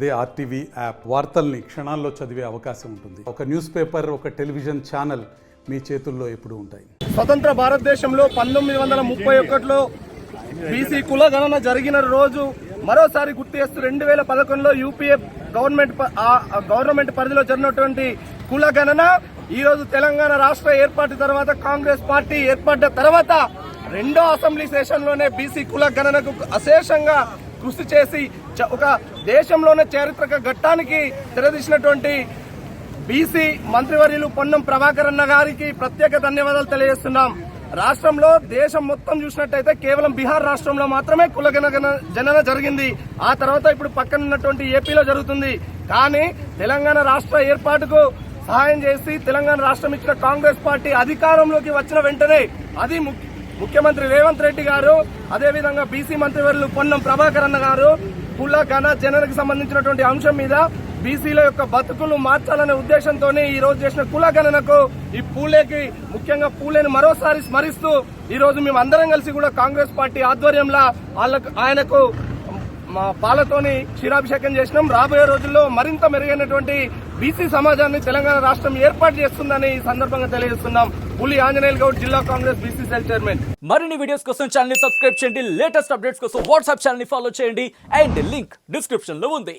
అదే RTV app వార్తల్ని క్షణాల్లో చదివే అవకాశం ఉంటుంది. ఒక న్యూస్ పేపర్, ఒక టెలివిజన్ ఛానల్ మీ చేతుల్లో ఎప్పుడూ ఉంటాయి. స్వతంత్ర భారతదేశంలో 1931లో బీసీ కుల గణన జరిగిన రోజు మరోసారి గుర్తు చేస్తూ 2011లో యూపీఏ గవర్నమెంట్ పరిధిలో జరిగినటువంటి కుల గణన ఈ రోజు తెలంగాణ రాష్ట్ర ఏర్పాటు తర్వాత కాంగ్రెస్ పార్టీ ఏర్పడ్డ తర్వాత రెండో అసెంబ్లీ సెషన్లోనే బీసీ కుల గణనకు అశేషంగా కృషి చేసి ఒక దేశంలోనే చారిత్రక ఘట్టానికి తెరదీసినటువంటి బీసీ మంత్రివర్యులు పొన్నం ప్రభాకర్ అన్న గారికి ప్రత్యేక ధన్యవాదాలు తెలియజేస్తున్నాం. రాష్ట్రంలో దేశం మొత్తం చూసినట్టయితే కేవలం బీహార్ రాష్ట్రంలో మాత్రమే కుల జనన జరిగింది. ఆ తర్వాత ఇప్పుడు పక్కన ఉన్నటువంటి ఏపీలో జరుగుతుంది. కానీ తెలంగాణ రాష్ట్ర ఏర్పాటుకు సహాయం చేసి తెలంగాణ రాష్ట్రం ఇచ్చిన కాంగ్రెస్ పార్టీ అధికారంలోకి వచ్చిన వెంటనే అది ముఖ్యమంత్రి రేవంత్ రెడ్డి గారు, అదేవిధంగా బీసీ మంత్రివర్యులు పొన్నం ప్రభాకర్ అన్న గారు కుల జననకు సంబంధించినటువంటి అంశం మీద బీసీల యొక్క బతుకులు మార్చాలనే ఉద్దేశంతోనే ఈ రోజు చేసిన కుల గణనకు ఈ పూలేకి ముఖ్యంగా పూలేని మరోసారి స్మరిస్తూ ఈ రోజు మేము అందరం కలిసి కూడా కాంగ్రెస్ పార్టీ ఆధ్వర్యంలో ఆయనకు పాలతోని క్షీరాభిషేకం చేసినాం. రాబోయే రోజుల్లో మరింత మెరుగైనటువంటి బీసీ సమాజాన్ని తెలంగాణ రాష్ట్రం ఏర్పాటు చేస్తుందని ఈ సందర్భంగా తెలియజేస్తున్నాం. పులి ఆంజనేయులు గౌడ్, జిల్లా కాంగ్రెస్ బీసీ సెల్ చైర్మన్. మరిన్ని వీడియోస్ కోసం ఛానల్ ని సబ్స్క్రైబ్ చేయండి. లేటెస్ట్ అప్డేట్స్ కోసం వాట్సాప్ ఛానల్ ని ఫాలో చేయండి. అండ్ లింక్ డిస్క్రిప్షన్ లో ఉంది.